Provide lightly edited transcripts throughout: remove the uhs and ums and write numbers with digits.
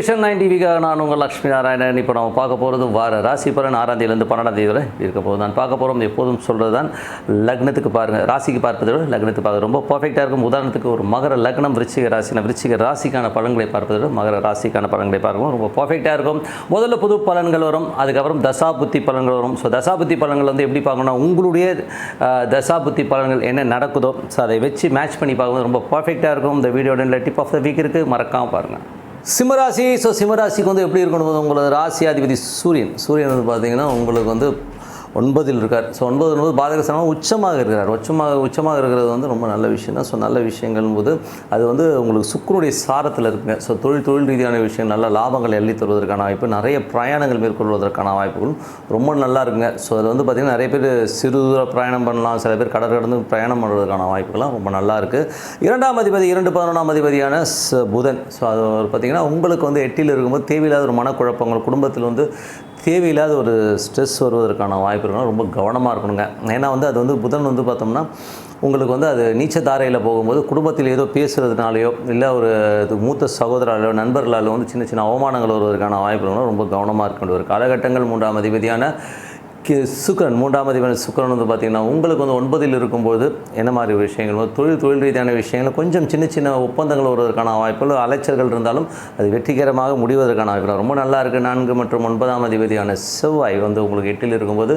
Vision 9 டிவிக்காக நான் உங்கள் லக்ஷ்மி நாராயணன். இப்போ நம்ம பார்க்க போகிறது வார ராசி பலன் 6ஆம் தேதியிலேருந்து 12ஆம் தேதி வரை இருக்க போது நான் பார்க்க போகிறோம். எப்போதும் சொல்கிறது தான், லக்னத்துக்கு பாருங்கள், ராசிக்கு பார்ப்பதை விட லக்னத்துக்கு பார்க்க ரொம்ப பர்ஃபெக்டாக இருக்கும். உதாரணத்துக்கு ஒரு மகர லக்னம் விருச்சிக ராசினா விருச்சிக ராசிக்கான பலன்களை பார்ப்பதை விட மகர ராசிக்கான பலன்களை பார்க்கும் ரொம்ப பர்ஃபெக்டாக இருக்கும். முதல்ல புது பலன்கள் வரும், அதுக்கப்புறம் தசாபுத்தி பலன்கள் வரும். ஸோ தசாபுத்தி பலன்கள் வந்து எப்படி பார்க்கணும்னா, உங்களுடைய தசாபுத்தி பலன்கள் என்ன நடக்குதோ ஸோ அதை வச்சு மேட்ச் பண்ணி பார்க்கும்போது ரொம்ப பர்ஃபெக்டாக இருக்கும். இந்த வீடியோட டிப் ஆஃப் த வீக் இருக்குது, மறக்காமல் பாருங்கள். சிம்மராசி. ஸோ சிம்மராசிக்கு வந்து எப்படி இருக்கணும், உங்களோட ராசி அதிபதி சூரியன் வந்து பார்த்தீங்கன்னா உங்களுக்கு வந்து 9ல் இருக்கார். ஸோ 9 பாதகஸ்தானம் உச்சமாக இருக்கிறார். உச்சமாக இருக்கிறது வந்து ரொம்ப நல்ல விஷயம் தான். ஸோ நல்ல விஷயங்கள் போது அது வந்து உங்களுக்கு சுக்கிரனுடைய சாரத்தில் இருக்குங்க. ஸோ தொழில் ரீதியான விஷயம், நல்ல லாபங்கள் எள்ளி தருவதற்கான வாய்ப்பு, நிறைய பிரயாணங்கள் மேற்கொள்வதற்கான வாய்ப்புகளும் ரொம்ப நல்லா இருக்குங்க. ஸோ அது வந்து பார்த்திங்கன்னா நிறைய பேர் சிறு தூர பிரயாணம் பண்ணலாம், சில பேர் கடற்கடந்து பிரயாணம் பண்ணுறதுக்கான வாய்ப்புகள்லாம் ரொம்ப நல்லா இருக்குது. 2ஆம் அதிபதி 2-11ஆம் அதிபதியான புதன். ஸோ அது பார்த்திங்கன்னா உங்களுக்கு வந்து 8ல் இருக்கும்போது தேவையில்லாத ஒரு மனக்குழப்பங்கள், குடும்பத்தில் வந்து தேவையில்லாத ஒரு ஸ்ட்ரெஸ் வருவதற்கான வாய்ப்பு இருக்குன்னா ரொம்ப கவனமாக இருக்கணுங்க. ஏன்னா வந்து அது வந்து புதன் வந்து பார்த்தோம்னா உங்களுக்கு வந்து அது நீச்சத்தாரையில் போகும்போது குடும்பத்தில் ஏதோ பேசுகிறதுனாலையோ இல்லை ஒரு மூத்த சகோதராலையோ நண்பர்களாலோ வந்து சின்ன சின்ன அவமானங்கள் வருவதற்கான வாய்ப்பு இருக்குன்னா ரொம்ப கவனமாக இருக்க வேண்டிய ஒரு காலகட்டங்கள். 3ஆம் அதிபதியான சுக்கிரன் 3ஆம் அதிபதி சுக்கிரன் வந்து பார்த்திங்கன்னா உங்களுக்கு வந்து 9ல் இருக்கும்போது என்ன மாதிரி விஷயங்கள் தொழில் ரீதியான விஷயங்கள் கொஞ்சம் சின்ன ஒப்பந்தங்கள் வருவதற்கான வாய்ப்புகள், அலைச்சல்கள் இருந்தாலும் அது வெற்றிகரமாக முடிவதற்கான வாய்ப்புகள் ரொம்ப நல்லா இருக்குது. 4 மற்றும் 9ஆம் அதிபதியான செவ்வாய் வந்து உங்களுக்கு 8ல் இருக்கும்போது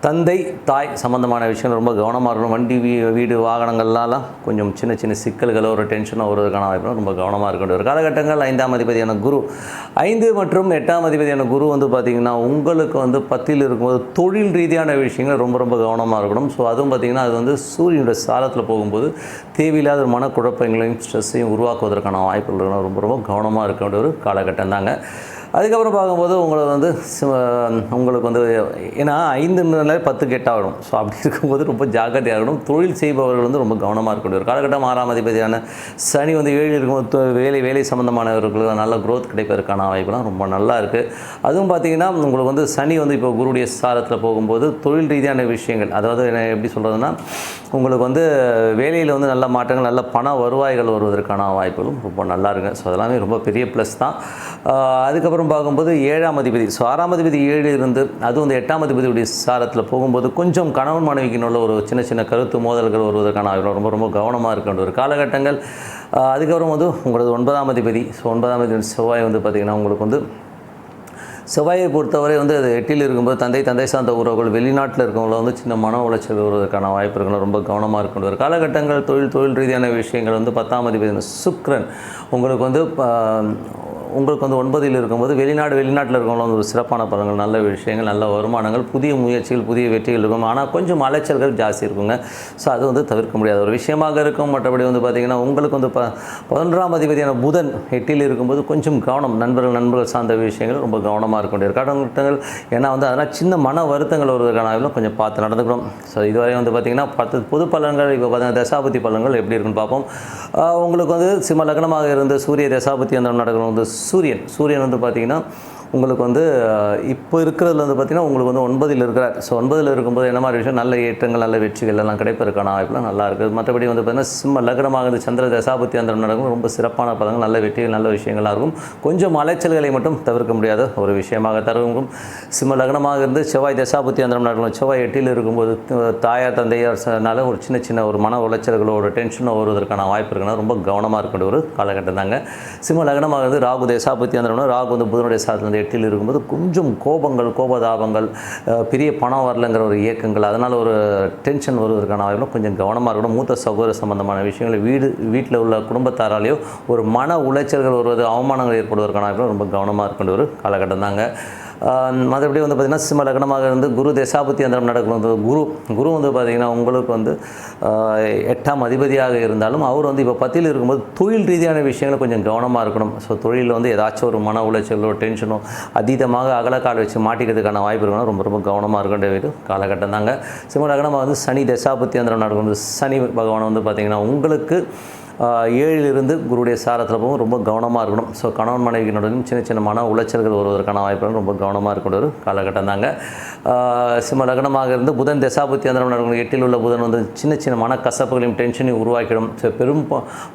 தந்தை தாய் சம்பந்தமான விஷயங்கள் ரொம்ப கவனமாக இருக்கணும். வண்டி வீடு வாகனங்கள்லாம் கொஞ்சம் சின்ன சிக்கல்களோ ஒரு டென்ஷனோ வருவதற்கான வாய்ப்புகள் ரொம்ப கவனமாக இருக்க வேண்டிய ஒரு காலகட்டங்கள். 5ஆம் அதிபதியான குரு 5 மற்றும் 8ஆம் அதிபதியான குரு வந்து பார்த்திங்கன்னா உங்களுக்கு வந்து 10ல் இருக்கும்போது தொழில் ரீதியான விஷயங்கள் ரொம்ப கவனமாக இருக்கணும். ஸோ அதுவும் பார்த்திங்கன்னா அது வந்து சூரியனுடைய சாரத்தில் போகும்போது தேவையில்லாத குழப்பங்களையும் ஸ்ட்ரெஸ்ஸையும் உருவாக்குவதற்கான வாய்ப்புகள் ரொம்ப கவனமாக இருக்க வேண்டிய ஒரு காலகட்டம் தாங்க. அதுக்கப்புறம் பார்க்கும்போது உங்களுக்கு வந்து ஏன்னா 5 10 கெட்டாகிடும். ஸோ அப்படி இருக்கும்போது ரொம்ப ஜாக்கிரதையாக இருக்கணும். தொழில் செய்பவர்கள் வந்து ரொம்ப கவனமாக இருக்க வேண்டிய ஒரு காலகட்டம். 6ஆம் அதிபதியான சனி வந்து 7ல் இருக்கும்போது வேலை சம்மந்தமானவர்களுக்கு நல்ல க்ரோத் கிடைப்பதற்கான வாய்ப்புலாம் ரொம்ப நல்லா இருக்குது. அதுவும் பார்த்திங்கன்னா உங்களுக்கு வந்து சனி வந்து இப்போ குருடைய சாரத்தில் போகும்போது தொழில் ரீதியான விஷயங்கள், அதாவது எப்படி சொல்கிறதுனா உங்களுக்கு வந்து வேலையில் வந்து நல்ல மாற்றங்கள், நல்ல பண வருவாய்கள் வருவதற்கான வாய்ப்புகளும் ரொம்ப நல்லா இருக்குது. ஸோ அதெல்லாமே ரொம்ப பெரிய ப்ளஸ் தான். அதுக்கப்புறம் பார்க்கும்போது 7ஆம் அதிபதி, ஸோ 6ஆம் அதிபதி 7 இருந்து அது வந்து 8ஆம் அதிபதியுடைய சாரத்தில் போகும்போது கொஞ்சம் கணவன் மனைவிக்கு உள்ள ஒரு சின்ன கருத்து மோதல்கள் வருவதற்கான ரொம்ப கவனமாக இருக்க வேண்டிய ஒரு காலகட்டங்கள். அதுக்கப்புறம் வந்து உங்களது 9ஆம் அதிபதி, ஸோ 9ஆம் அதிபதி செவ்வாய் வந்து பார்த்திங்கன்னா உங்களுக்கு வந்து செவ்வாயை பொறுத்தவரை வந்து அது 8ல் இருக்கும்போது தந்தை சார்ந்த உறவுகள், வெளிநாட்டில் இருக்கவங்கள வந்து சின்ன மன உளைச்சல் வருவதற்கான வாய்ப்பு இருக்குன்னு ரொம்ப கவனமாக இருக்கின்ற ஒரு காலகட்டங்கள். தொழில் ரீதியான விஷயங்கள் வந்து 10ஆம் அதிபதி சுக்கிரன் உங்களுக்கு வந்து 9ல் இருக்கும்போது வெளிநாட்டில் இருக்கவங்கள வந்து ஒரு சிறப்பான பலன்கள், நல்ல விஷயங்கள், நல்ல வருமானங்கள், புதிய முயற்சிகள், புதிய வெற்றிகள் இருக்கும். ஆனால் கொஞ்சம் அலைச்சல்கள் ஜாஸ்தி இருக்குங்க. ஸோ அது வந்து தவிர்க்க முடியாத ஒரு விஷயமாக இருக்கும். மற்றபடி வந்து பார்த்திங்கன்னா உங்களுக்கு வந்து 11ஆம் அதிபதியான புதன் 8ல் இருக்கும்போது கொஞ்சம் கவனம், நண்பர்கள் சார்ந்த விஷயங்கள் ரொம்ப கவனமாக இருக்க வேண்டிய காலகட்டங்கள். ஏன்னா வந்து அதனால் சின்ன மன வருத்தங்கள் வருவதற்கான ஆய்வுலாம் கொஞ்சம் பார்த்து நடந்துக்கணும். ஸோ இதுவரை வந்து பார்த்திங்கன்னா 10 பொது பலன்கள். இப்போ பார்த்தீங்கன்னா தசாபதி பலன்கள் எப்படி இருக்குன்னு பார்ப்போம். உங்களுக்கு வந்து சிம்ம லக்னமாக இருந்து சூரிய தசாபதி அந்த நடக்கணும். வந்து சூரியன் வந்து பார்த்திங்கன்னா உங்களுக்கு வந்து இப்போ இருக்கிறதுல வந்து பார்த்திங்கன்னா உங்களுக்கு வந்து 9ல் இருக்கிறார். ஸோ 9ல் இருக்கும்போது என்ன மாதிரி விஷயம், நல்ல ஏற்றங்கள், நல்ல வெற்றிகள் எல்லாம் கிடைப்பதற்கான வாய்ப்புலாம் நல்லா இருக்குது. மற்றபடி வந்து பார்த்திங்கன்னா சிம்ம லக்னமாக இருந்து சந்திர தசாபத்தி அந்த நடக்கும் ரொம்ப சிறப்பான பலன்கள், நல்ல வெற்றிகள், நல்ல விஷயங்களாக இருக்கும். கொஞ்சம் அலைச்சல்களை மட்டும் தவிர்க்க முடியாத ஒரு விஷயமாக தருவும். சிம்ம லக்னமாக இருந்து செவ்வாய் தசாபத்தி அந்த நடக்கணும். செவ்வாய் 8ல் இருக்கும்போது தாயார் தந்தையார்னால ஒரு சின்ன ஒரு மன உளைச்சல்களோ ஒரு டென்ஷனோ வருவதற்கான வாய்ப்பு இருக்குன்னா ரொம்ப கவனமாக இருக்க ஒரு காலகட்டம் தாங்க. சிம்ம லக்னமாக இருந்து ராகு தசாபத்தி அந்த ராகு வந்து புதனுடைய சாரத்தில் 8ல் இருக்கும்போது கொஞ்சம் கோபதாபங்கள், பெரிய பணம் வரலைங்கிற ஒரு இயக்கங்கள், அதனால் ஒரு டென்ஷன் வருவதற்கான வாய்ப்புகளும் கொஞ்சம் கவனமாக இருக்கணும். மூத்த சகோதர சம்பந்தமான விஷயங்கள், வீட்டில் உள்ள குடும்பத்தாராலேயோ ஒரு மன உளைச்சல்கள் வருவது, அவமானங்கள் ஏற்படுவதற்கான வாய்ப்புகளும் ரொம்ப கவனமாக இருக்கின்ற ஒரு காலகட்டம் தாங்க. மற்றபடி வந்து பார்த்திங்கன்னா சிம்ம லக்னமாக இருந்து குரு தசாபத்தி அந்த நடக்கணும். குரு வந்து பார்த்திங்கன்னா உங்களுக்கு வந்து 8ஆம் அதிபதியாக இருந்தாலும் அவர் வந்து இப்போ 10ல் இருக்கும்போது தொழில் ரீதியான விஷயங்கள் கொஞ்சம் கவனமாக இருக்கணும். ஸோ தொழிலில் வந்து ஏதாச்சும் ஒரு மன உளைச்சலோ டென்ஷனோ அதீதமாக அகலக்கால் வச்சு மாட்டிக்கிறதுக்கான வாய்ப்பு இருக்கணும். ரொம்ப கவனமாக இருக்க வேண்டிய காலகட்டம் தாங்க. சிம்ம லக்னமாக வந்து சனி தசாபத்தி அந்த நடக்கணும். சனி பகவான் வந்து பார்த்திங்கன்னா உங்களுக்கு ஏழிலிருந்து குருடைய சாரத்தில் போகும். ரொம்ப கவனமாக இருக்கணும். ஸோ கணவன் மனைவிக்கு நடுவிலும் சின்ன சின்ன மன உளைச்சல்கள் வருவதற்கான வாய்ப்புகள் ரொம்ப கவனமாக இருக்கக்கூடிய ஒரு காலகட்டம் தாங்க. சிம்ம லக்னமாக இருந்து புதன் தசாபுத்தி அந்த நடக்கும் 8ல் உள்ள புதன் வந்து சின்ன சின்ன மனக்கசப்புகளையும் டென்ஷனையும் உருவாக்கிடும். ஸோ பெரும்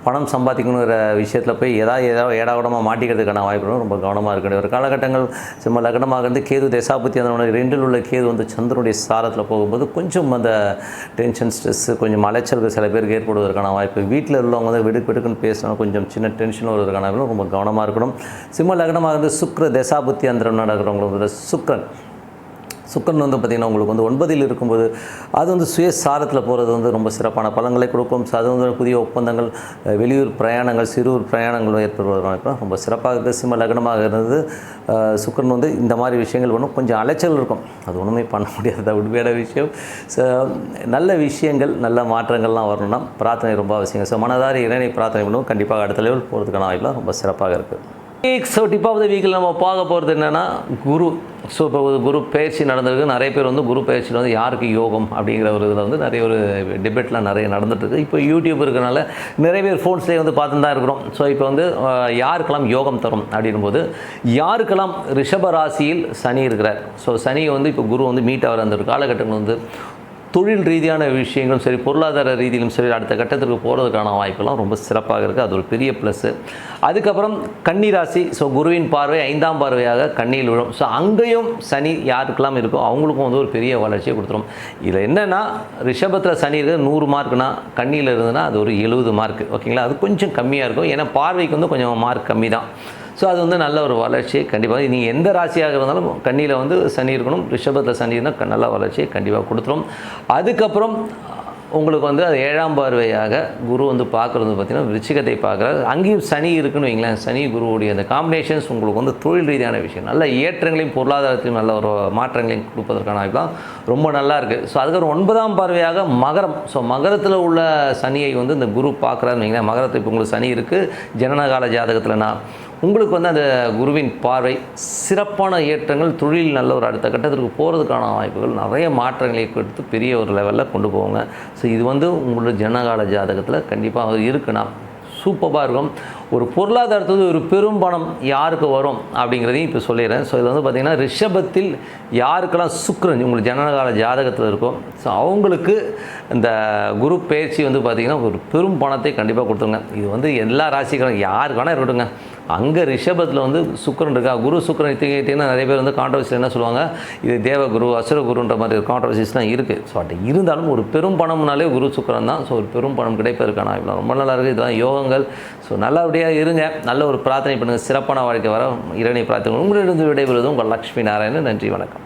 பணம் சம்பாதிக்கணுங்கிற விஷயத்தில் போய் ஏதாவது ஏடாவிடமாக மாட்டிக்கிறதுக்கான வாய்ப்புகளும் ரொம்ப கவனமாக இருக்கக்கூடிய ஒரு காலகட்டங்கள். சிம்ம லக்னமாக இருந்து கேது தசாபுத்தி அந்த 2ல் உள்ள கேது வந்து சந்திரனுடைய சாரத்தில் போகும்போது கொஞ்சம் அந்த டென்ஷன் ஸ்ட்ரெஸ்ஸு கொஞ்சம் அலைச்சல்கள் சில பேருக்கு ஏற்படுவதற்கான வாய்ப்பு. வீட்டில் உள்ளவங்க வந்து வெடுக்குன்னு பேசினா கொஞ்சம் சின்ன டென்ஷன் வருவதற்கான வாய்ப்பு ரொம்ப கவனமாக இருக்கணும். சிம்ம லக்னமாக இருந்து சுக்கிர தசாபுத்தி அந்த நடக்கிறவங்களுக்கு சுக்கரன் வந்து பார்த்திங்கன்னா உங்களுக்கு வந்து 9ல் இருக்கும்போது அது வந்து சுயசாரத்தில் போகிறது வந்து ரொம்ப சிறப்பான பலன்களை கொடுக்கும். ஸோ அது வந்து புதிய ஒப்பந்தங்கள், வெளியூர் பிரயாணங்கள், சிறுஊர் பிரயாணங்கள் ஏற்படுவதற்கு ரொம்ப சிறப்பாக இருக்குது. சிம்ம லக்னமாக இருந்தது சுக்கரன் வந்து இந்த மாதிரி விஷயங்கள் ஒன்றும் கொஞ்சம் அலைச்சல் இருக்கும். அது ஒன்றுமே பண்ண முடியாத உண்மையான விஷயம். ஸோ நல்ல விஷயங்கள், நல்ல மாற்றங்கள்லாம் வரணும்னா பிரார்த்தனை ரொம்ப அவசியம். ஸோ மனதாரி இறைவனை பிரார்த்தனை பண்ணுவோம். கண்டிப்பாக அடுத்த லெவல் போகிறதுக்கான வாய்ப்புலாம் ரொம்ப சிறப்பாக இருக்குது. ஸோ டிப் ஆஃப் த வீக்கில் நம்ம பார்க்க போகிறது என்னென்னா குரு. ஸோ இப்போ குரு பயிற்சி நடந்திருக்கு. நிறைய பேர் வந்து குரு பயிற்சியில் வந்து யாருக்கு யோகம் அப்படிங்கிற ஒரு இதில் வந்து நிறைய ஒரு டிபேட்லாம் நிறைய நடந்துட்டுருக்கு. இப்போ யூடியூப் இருக்கிறனால நிறைய பேர் ஃபோன்ஸ்லேயே வந்து பார்த்துட்டு தான் இருக்கிறோம். ஸோ இப்போ வந்து யாருக்கெல்லாம் யோகம் தரும் அப்படின்போது யாருக்கெல்லாம் ரிஷப ராசியில் சனி இருக்கிறார். ஸோ சனி வந்து இப்போ குரு வந்து மீட் ஆகிற அந்த ஒரு காலகட்டங்கள் வந்து தொழில் ரீதியான விஷயங்களும் சரி, பொருளாதார ரீதியிலும் சரி, அடுத்த கட்டத்திற்கு போகிறதுக்கான வாய்ப்பெல்லாம் ரொம்ப சிறப்பாக இருக்குது. அது ஒரு பெரிய ப்ளஸ்ஸு. அதுக்கப்புறம் கன்னி ராசி. ஸோ குருவின் பார்வை 5ஆம் பார்வையாக கன்னியில் விழும். ஸோ அங்கேயும் சனி யாருக்கெல்லாம் இருக்கோ அவங்களுக்கும் வந்து ஒரு பெரிய வளர்ச்சியை கொடுத்துரும். இதில் என்னென்னா ரிஷபத்தில் சனி இருக்குது 100 மார்க்குனா, கன்னியில் இருந்ததுன்னா அது ஒரு 70 மார்க். ஓகேங்களா? அது கொஞ்சம் கம்மியாக இருக்கும். ஏன்னா பார்வைக்கு வந்து கொஞ்சம் மார்க் கம்மி தான். ஸோ அது வந்து நல்ல ஒரு வளர்ச்சி கண்டிப்பாக. நீங்கள் எந்த ராசியாக இருந்தாலும் கன்னியில் வந்து சனி இருக்கணும். ரிஷபத்தில் சனி இருந்தால் நல்ல வளர்ச்சியை கண்டிப்பாக கொடுத்துரும். அதுக்கப்புறம் உங்களுக்கு வந்து அது 7ஆம் பார்வையாக குரு வந்து பார்க்குறது பார்த்திங்கன்னா விருச்சிகத்தை பார்க்குறாரு. அங்கேயும் சனி இருக்குன்னு வைங்களேன். சனி குருவுடைய அந்த காம்பினேஷன்ஸ் உங்களுக்கு வந்து தொழில் ரீதியான விஷயம், நல்ல ஏற்றங்களையும் பொருளாதாரத்தையும் நல்ல ஒரு மாற்றங்களையும் கொடுப்பதற்கான வாய்ப்புலாம் ரொம்ப நல்லா இருக்குது. ஸோ அதுக்கப்புறம் 9ஆம் பார்வையாக மகரம். ஸோ மகரத்தில் உள்ள சனியை வந்து இந்த குரு பார்க்குறாருன்னு வைங்களேன். மகரத்தில் இப்போ உங்களுக்கு சனி இருக்குது ஜனனகால ஜாதகத்தில்னா உங்களுக்கு வந்து அந்த குருவின் பார்வை சிறப்பான ஏற்றங்கள், தொழில் நல்ல ஒரு அடுத்த கட்டத்திற்கு போகிறதுக்கான வாய்ப்புகள், நிறைய மாற்றங்களை கொடுத்து பெரிய ஒரு லெவலில் கொண்டு போவாங்க. ஸோ இது வந்து உங்களோட ஜனகால ஜாதகத்தில் கண்டிப்பாக இருக்குன்னா சூப்பராக இருக்கும். ஒரு பொருளாதாரத்துக்கு ஒரு பெரும் பணம் யாருக்கு வரும் அப்படிங்கிறதையும் இப்போ சொல்லிடுறேன். ஸோ இது வந்து பார்த்திங்கன்னா ரிஷபத்தில் யாருக்கெல்லாம் சுக்கிரன் உங்களுக்கு ஜனனகால ஜாதகத்தில் இருக்கும், ஸோ அவங்களுக்கு இந்த குரு பயிற்சி வந்து பார்த்திங்கன்னா ஒரு பெரும் பணத்தை கண்டிப்பாக கொடுத்துருங்க. இது வந்து எல்லா ராசிக்காரும் யாருக்கு வேணால் இருக்கட்டுங்க. அங்கே ரிஷபத்தில் வந்து சுக்கிரன் இருக்கா, குரு சுக்கிரன் எடுத்துக்கிட்டிங்கன்னா நிறைய பேர் வந்து கான்ட்ரவர்சி என்ன சொல்லுவாங்க, இது தேவகுரு அசுரகுருன்ற மாதிரி கான்ட்ரவர்சிஸ்லாம் இருக்குது. ஸோ அப்படி இருந்தாலும் ஒரு பெரும் பணம்னாலே குரு சுக்கிரன் தான். ஸோ ஒரு பெரும் பணம் கிடைப்பதற்கான ரொம்ப நல்லா இருக்குது. இதெல்லாம் யோகங்கள். ஸோ நல்லபடியாக இருங்க, நல்ல ஒரு பிரார்த்தனை பண்ணுங்கள், சிறப்பான வாழ்க்கை வர இறைவனை பிரார்த்தனை. உங்களிடம் விடைபெறுவது உங்கள் லக்ஷ்மி நாராயணன். நன்றி, வணக்கம்.